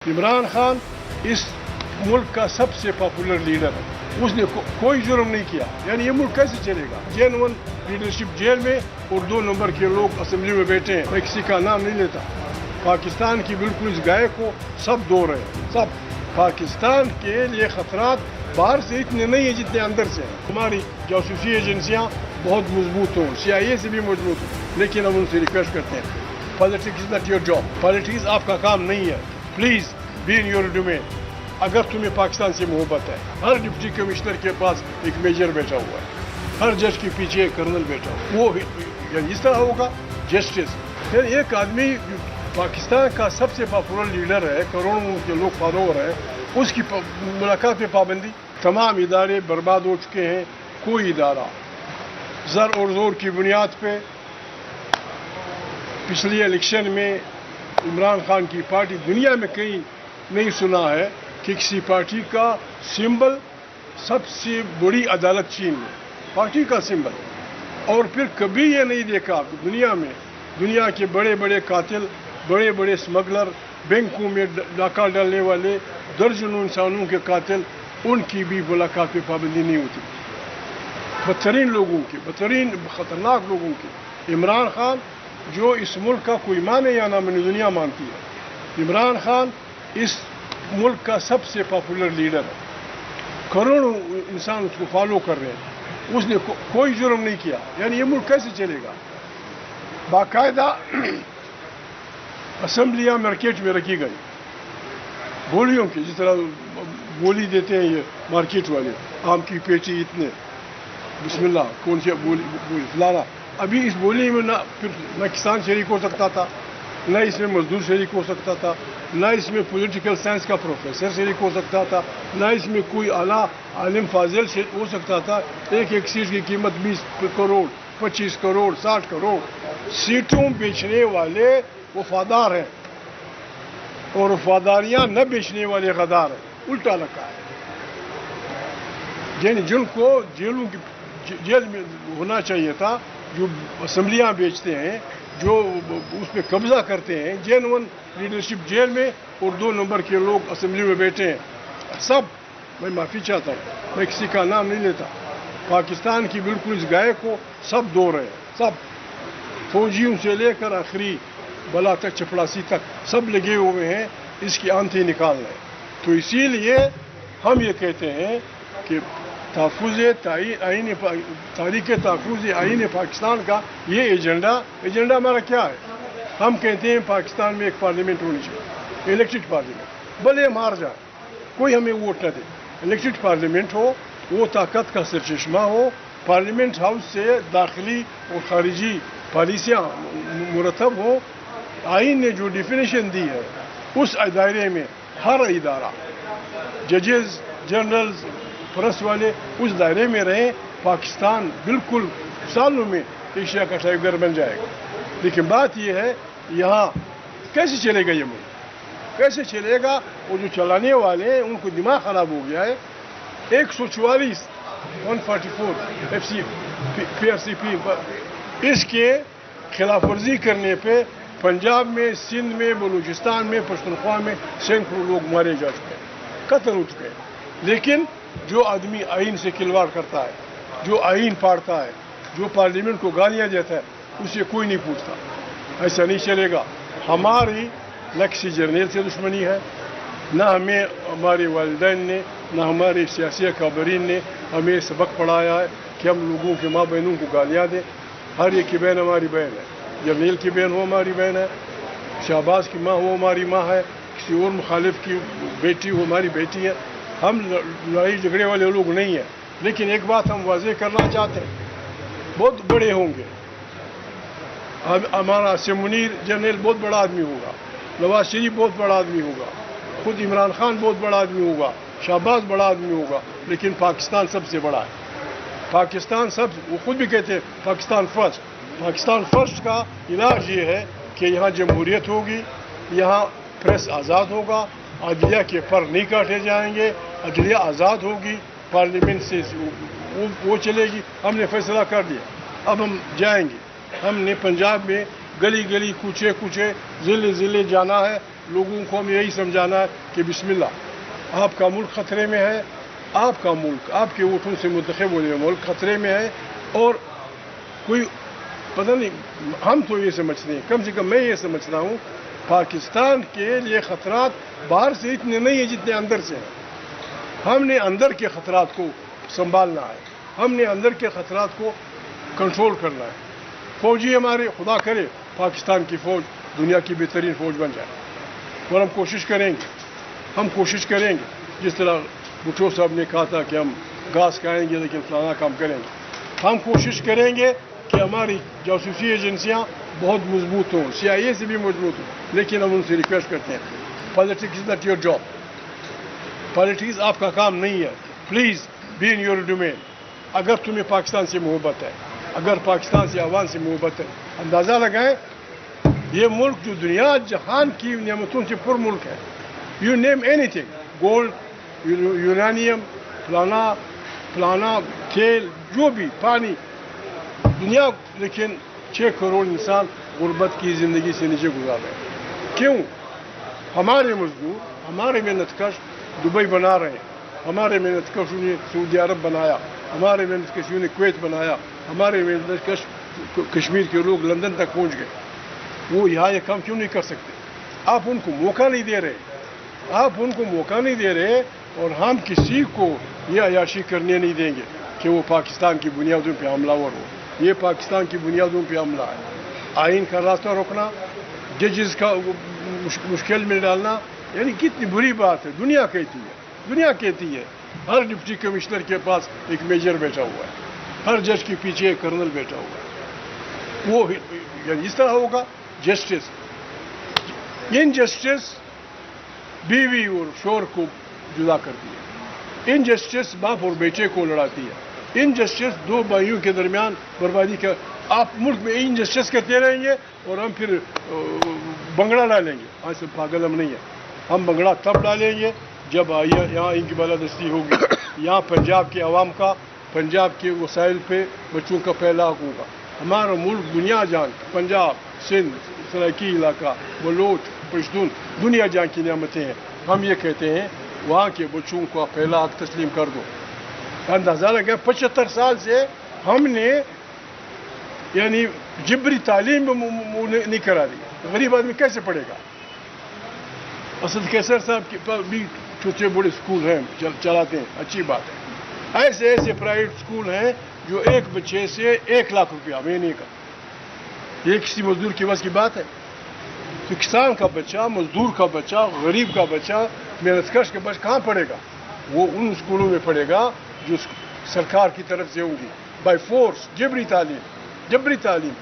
इमरान खान इस मुल्क का सबसे पॉपुलर लीडर है। उसने कोई जुर्म नहीं किया, यानी ये मुल्क कैसे चलेगा? जेन्युइन लीडरशिप जेल में और 2 नंबर के लोग असेंबली में बैठे हैं। मैं किसी का नाम नहीं लेता। पाकिस्तान की बिल्कुल इस गाय को सब दो रहे हैं, सब। पाकिस्तान के लिए खतरात बाहर से इतने नहीं है जितने अंदर से हैं। हमारी जासूसी एजेंसियां बहुत मजबूत हों, CIA से भी मजबूत हों, लेकिन हम उनसे रिक्वेस्ट करते हैं, politics is not your job. Politics आपका काम नहीं है। Please be in your domain. अगर तुम्हें पाकिस्तान से मोहब्बत है, हर डिप्टी कमिश्नर के पास एक मेजर बैठा हुआ है, हर जज के पीछे एक कर्नल बैठा हुआ है, वो इस तरह होगा जस्टिस। फिर एक आदमी पाकिस्तान का सबसे पॉपुलर लीडर है, करोड़ों के लोग फॉलोअर हैं, उसकी मुलाकात में पाबंदी। तमाम इदारे बर्बाद हो चुके हैं। कोई इदारा ज़र और ज़ोर की बुनियाद पे पिछले इलेक्शन में इमरान खान की पार्टी, दुनिया में कहीं नहीं सुना है कि किसी पार्टी का सिंबल सबसे बड़ी अदालत चीन में, पार्टी का सिंबल। और फिर कभी ये नहीं देखा कि दुनिया में दुनिया के बड़े बड़े कातिल, बड़े बड़े स्मगलर, बैंकों में डाका डालने वाले दर्जनों इंसानों के कातिल, उनकी भी मुलाकात पे पाबंदी नहीं होती। बदतरीन लोगों की, बदतरीन खतरनाक लोगों की। इमरान खान जो इस मुल्क का कोई माने या ना माने, दुनिया मानती है, इमरान खान इस मुल्क का सबसे पॉपुलर लीडर है। करोड़ों इंसान उसको फॉलो कर रहे हैं। उसने कोई जुर्म नहीं किया, यानी ये मुल्क कैसे चलेगा? बाकायदा असेंबलियाँ मार्केट में रखी गई, गोलियों की, जिस तरह गोली देते हैं ये मार्केट वाले, आम की पेटी इतने, बिस्मिल्लाह, कौन सी गोली फलाना। अभी इस बोली में न किसान शरीक हो सकता था, न इसमें मजदूर शरीक हो सकता था, न इसमें पॉलिटिकल साइंस का प्रोफेसर शरीक हो सकता था, न इसमें कोई आला आलिम फाजिल हो सकता था। एक सीट की कीमत 20 करोड़, 25 करोड़, 60 करोड़। सीटों बेचने वाले वफादार हैं और वफादारियाँ न बेचने वाले गद्दार हैं। उल्टा लगा है। जिनको जेल में होना चाहिए था, जो असेंबलियाँ बेचते हैं, जो उस पर कब्जा करते हैं, जेन्युइन लीडरशिप जेल में और 2 नंबर के लोग असेंबली में बैठे हैं, सब। मैं माफ़ी चाहता हूँ, मैं किसी का नाम नहीं लेता। पाकिस्तान की बिल्कुल इस गाय को सब दो रहे हैं, सब। फौजियों से लेकर आखिरी बला तक, चपड़ासी तक, सब लगे हुए हैं इसकी आंतें निकालने। तो इसीलिए हम ये कहते हैं कि तारीख़ तहफ़्फ़ुज़ आईन पाकिस्तान का ये एजेंडा हमारा क्या है? हम कहते हैं पाकिस्तान में एक पार्लियामेंट होनी चाहिए, इलेक्टेड पार्लियामेंट। भले हम हार जाए, कोई हमें वोट न दे, इलेक्टेड पार्लियामेंट हो, वो ताकत का सरचश्मा हो। पार्लियामेंट हाउस से दाखिली और खारिजी पॉलिसियाँ मुरतब हो। आईन ने जो डिफिनेशन दी है, उस दायरे में हर इदारा, जजेस, जनरल्स, प्रेस वाले उस दायरे में रहें। पाकिस्तान बिल्कुल सालों में एशिया का टाइगर बन जाएगा। लेकिन बात यह है, यहाँ कैसे चलेगा ये मुल्क? कैसे चलेगा? वो जो चलाने वाले हैं उनको दिमाग ख़राब हो गया है। 144 PRCP इसके खिलाफ वर्जी करने पे पंजाब में, सिंध में, बलूचिस्तान में, पश्तूनख्वा में सैकड़ों लोग मारे जा चुके हैं, कत्ल हो चुके हैं। लेकिन जो आदमी आईन से खिलवाड़ करता है, जो आईन पाड़ता है, जो पार्लियामेंट को गालियाँ देता है, उसे कोई नहीं पूछता। ऐसा नहीं चलेगा। हमारी न किसी जर्नल से दुश्मनी है, न हमें हमारे वालिदैन ने, न हमारे सियासी अकाबरीन ने हमें सबक पढ़ाया है कि हम लोगों के माँ बहनों को गालियाँ दें। हर एक की बहन हमारी बहन है। जर्नल की बहन हो हमारी बहन है, शहबाज की माँ हो हमारी माँ है, किसी और मुखालिफ की बेटी हो हमारी बेटी है। हम लड़ाई झगड़े वाले लोग नहीं हैं। लेकिन एक बात हम वाज़ेह करना चाहते हैं, बहुत बड़े होंगे। हमारा मुनीर जनरल बहुत बड़ा आदमी होगा, नवाज शरीफ बहुत बड़ा आदमी होगा, खुद इमरान खान बहुत बड़ा आदमी होगा, शहबाज बड़ा आदमी होगा, लेकिन पाकिस्तान सबसे बड़ा है। पाकिस्तान सब, वो खुद भी कहते हैं पाकिस्तान फर्स्ट। पाकिस्तान फर्स्ट का इलाज ये है कि यहाँ जमहूरियत होगी, यहाँ प्रेस आज़ाद होगा, अदलिया के पर नहीं काटे जाएंगे, अदलिया आज़ाद होगी, पार्लियामेंट से वो चलेगी। हमने फैसला कर दिया, अब हम जाएंगे। हमने पंजाब में गली गली, कूचे कूचे, ज़िले ज़िले जाना है, लोगों को हमें यही समझाना है कि बिस्मिल्लाह, आपका मुल्क खतरे में है, आपका मुल्क आपके वोटों से मुंतखब हुए मुल्क खतरे में है। और कोई पता नहीं, हम तो ये समझते हैं, कम से कम मैं ये समझता हूँ, पाकिस्तान के लिए खतरात बाहर से इतने नहीं है जितने अंदर से हैं। हमने अंदर के खतरात को संभालना है, हमने अंदर के खतरात को कंट्रोल करना है। फौजी हमारे, खुदा करे पाकिस्तान की फ़ौज दुनिया की बेहतरीन फ़ौज बन जाए, और हम कोशिश करेंगे जिस तरह भुट्टो साहब ने कहा था कि हम घास खाएंगे लेकिन फलाना काम करेंगे। हम कोशिश करेंगे कि हमारी जासूसी एजेंसियां बहुत मजबूत हों, CIA से भी मजबूत हों, लेकिन हम उनसे रिक्वेस्ट करते हैं, politics is not your job, politics आपका काम नहीं है, please be in your domain. अगर तुम्हें पाकिस्तान से मोहब्बत है, अगर पाकिस्तान से अवाम से मोहब्बत है, अंदाज़ा लगाएं, ये मुल्क जो दुनिया जहान की नियामतों से पुर मुल्क है, you name anything, gold, uranium, फलाना तेल, जो भी, पानी, दुनिया, लेकिन 6 करोड़ इंसान गुर्बत की ज़िंदगी से नीचे गुजार रहे हैं। क्यों? हमारे मजदूर, हमारे मेहनतकश दुबई बना रहे हैं, हमारे मेहनतकशों ने सऊदी अरब बनाया, हमारे मेहनतकशों ने कुवैत बनाया, हमारे मेहनतकश कश्मीर के लोग लंदन तक पहुंच गए। वो यहाँ ये काम क्यों नहीं कर सकते? आप उनको मौका नहीं दे रहे, आप उनको मौका नहीं दे रहे, और हम किसी को ये अयाशी करने नहीं देंगे कि वो पाकिस्तान की बुनियादों पर हमलावर हो। ये पाकिस्तान की बुनियादों पर हमला है। आइन का रास्ता रोकना, जजेस का मुश्किल में डालना, यानी कितनी बुरी बात है। दुनिया कहती है हर डिप्टी कमिश्नर के पास एक मेजर बैठा हुआ है, हर जज के पीछे एक कर्नल बैठा हुआ है। वो यानी इस तरह होगा जस्टिस। इनजस्टिस बीवी और शोहर को जुदा करती है, इनजस्टिस बाप और बेटे को लड़ाती है, इनजस्टिस 2 भाइयों के दरमियान बर्बादी का। आप मुल्क में इनजस्टिस करते रहेंगे और हम फिर बंगड़ा डालेंगे। आज सब पागल हम नहीं है, हम बंगड़ा तब डालेंगे जब यहाँ इनकी बालादस्ती होगी। यहाँ पंजाब के अवाम का, पंजाब के वसाइल पे बच्चों का पहला हक होगा। हमारा मुल्क दुनिया जान, पंजाब, सिंध, सराइकी इलाका, बलोच, पश्तून, दुनिया जान की नियामतें हैं। हम ये कहते हैं वहाँ के बच्चों को पहला हक तस्लीम कर दो। अंदाज़ा लगा 75 साल से हमने यानी जिबरी तालीम नहीं करा दी। गरीब आदमी कैसे पढ़ेगा? असद कैसर साहब के पास भी छोटे बड़े स्कूल हैं, चलाते हैं, अच्छी बात है। ऐसे प्राइवेट स्कूल हैं जो एक बच्चे से 1 लाख रुपया महीने का, ये किसी मजदूर की बस की बात है? तो किसान का बच्चा, मजदूर का बच्चा, गरीब का बच्चा, मेहनतकश का बच्चा कहाँ पढ़ेगा? वो उन स्कूलों में पढ़ेगा जो सरकार की तरफ से होंगी, बाय फोर्स, जबरी तालीम।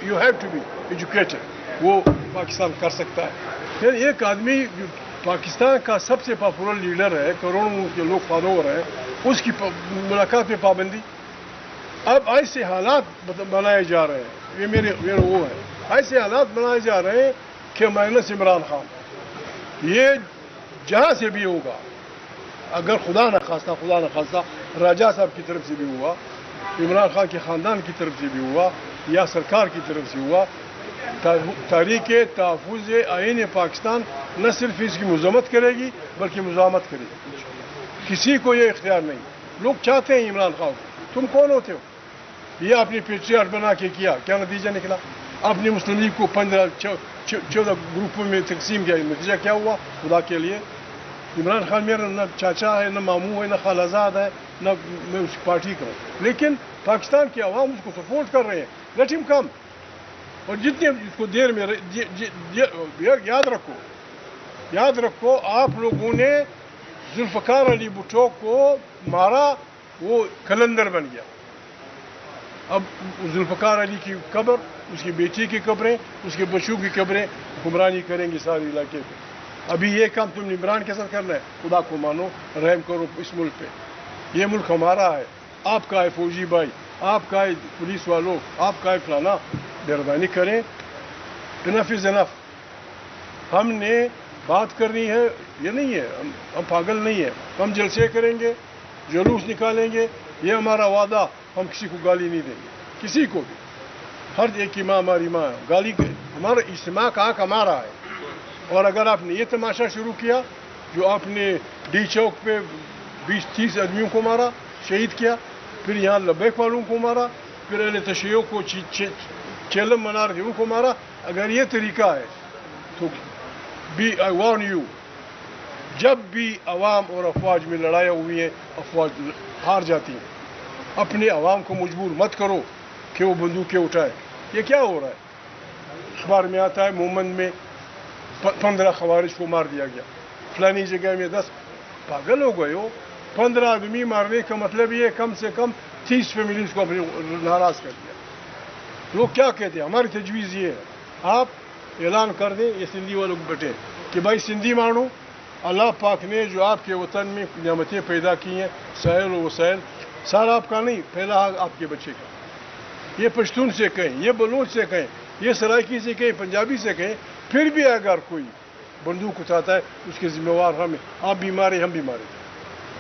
You have to be educated. वो पाकिस्तान कर सकता है। फिर एक आदमी जो पाकिस्तान का सबसे पॉपुलर लीडर है, करोड़ों के लोग फॉलोअर हैं, उसकी मुलाकात में पाबंदी। अब ऐसे हालात बनाए जा रहे हैं, ये मेरे वो है, ऐसे हालात बनाए जा रहे हैं कि माइनस इमरान खान, ये जहाँ से भी होगा, अगर खुदा न खास्ता राजा साहब की तरफ से भी हुआ, इमरान खान के ख़ानदान की तरफ से भी हुआ, या सरकार की तरफ से हुआ, तारीख़ तहफ़्फ़ुज़ आईन पाकिस्तान न सिर्फ इसकी मज़म्मत करेगी बल्कि मुज़ामत करेगी। किसी को ये इख्तियार नहीं। लोग चाहते हैं इमरान खान को। तुम कौन होते हो? ये आपने पेट्रियार्ट बना के किया, क्या नतीजा निकला? आपने मुस्लिम लीग को 14 ग्रुपों में तकसीम किया, नतीजा क्या हुआ? खुदा के लिए इमरान खान मेरा न चाचा है, न मामू है, न खालाजाद है, न मैं उस पार्टी का हूँ, लेकिन पाकिस्तान के अवाम उसको सपोर्ट कर रहे हैं। Let him come. और जितने इसको देर में याद रखो आप लोगों ने जुल्फ़कार अली भुट्टो को मारा, वो कलंदर बन गया। अब जुल्फ़कार अली की कब्र, उसकी बेटी की कब्रें, उसके बच्चों की कब्रें हुक्मरानी करेंगी सारे इलाके पे। अभी ये काम तुमने इमरान के साथ करना है। खुदा को मानो, रहम करो इस मुल्क पे। ये मुल्क हमारा है, आपका है फौजी भाई, आपका है पुलिस वालों, आपका है फलाना। मेहरबानी करें, इनफ इज़ इनफ। हमने बात करनी है, ये नहीं है हम पागल नहीं है। हम जलसे करेंगे, जुलूस निकालेंगे, ये हमारा वादा। हम किसी को गाली नहीं देंगे, किसी को भी। हर एक की माँ हमारी माँ है। गाली हमारा इज्तिमा का हक हमारा है, اور اگر آپ نے یہ تماشا شروع کیا جو آپ نے ڈی چوک پہ 20-30 آدمیوں کو مارا، شہید کیا، پھر یہاں لبیک والوں کو مارا، پھر اہل تشیعوں کو چیلم منا رہے ان کو مارا، اگر یہ طریقہ ہے تو آئی وارن یو، جب بھی عوام اور افواج میں لڑائیاں ہوئی ہیں افواج ہار جاتی ہیں. اپنے عوام کو مجبور مت کرو کہ وہ بندوقیں اٹھائے. یہ کیا ہو رہا ہے؟ اخبار میں آتا ہے مومند میں 15 خوارج کو مار دیا گیا، فلانی جگہ میں 10. پاگل ہو گئے ہو؟ 15 آدمی مارنے کا مطلب یہ کم سے کم 30 فیملیز کو اپنے ناراض کر دیا. لوگ کیا کہتے ہیں؟ ہماری تجویز یہ ہے آپ اعلان کر دیں، یہ سندھی والوں کو بیٹھے کہ بھائی سندھی مانو، اللہ پاک نے جو آپ کے وطن میں نعمتیں پیدا کی ہیں، ساحل و وسائل، سارا آپ کا نہیں، پہلا حق آپ کے بچے کا. یہ پشتون سے کہیں، یہ بلوچ سے کہیں، یہ سرائکی سے کہیں، پنجابی سے کہیں، پھر بھی اگر کوئی بندوق اٹھاتا ہے اس کے ذمہ وار ہم ہیں. آپ بھی مارے، ہم بھی مارے.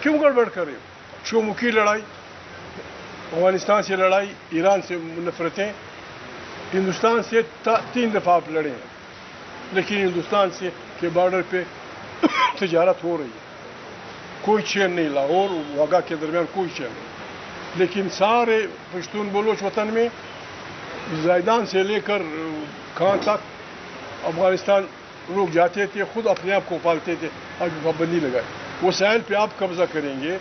کیوں گڑبڑ کر رہے ہو؟ شومکی لڑائی، افغانستان سے لڑائی، ایران سے نفرتیں، ہندوستان سے 3 دفعہ آپ لڑے ہیں، لیکن ہندوستان سے کے بارڈر پہ تجارت ہو رہی ہے، کوئی چین نہیں، لاہور واگا کے درمیان کوئی چین نہیں. لیکن سارے پشتون بلوچ وطن میں زائدان سے لے کر کہاں تک افغانستان لوگ جاتے تھے، خود اپنے آپ کو پالتے تھے. اب پابندی لگائے، وسائل پہ آپ قبضہ کریں گے،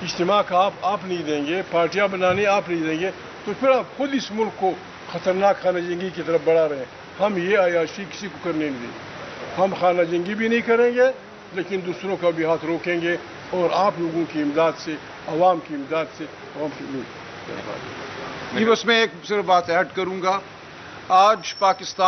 اجتماع کا آپ نہیں دیں گے، پارٹیاں بنانے آپ نہیں دیں گے، تو پھر آپ خود اس ملک کو خطرناک خانہ جنگی کی طرف بڑھا رہے ہیں. ہم یہ عیاشی کسی کو کرنے نہیں دیں گے. ہم خانہ جنگی بھی نہیں کریں گے، لیکن دوسروں کا بھی ہاتھ روکیں گے، اور آپ لوگوں کی امداد سے، عوام کی امداد سے عوام کی جی، اس میں ایک صرف بات ایڈ کروں گا. آج پاکستان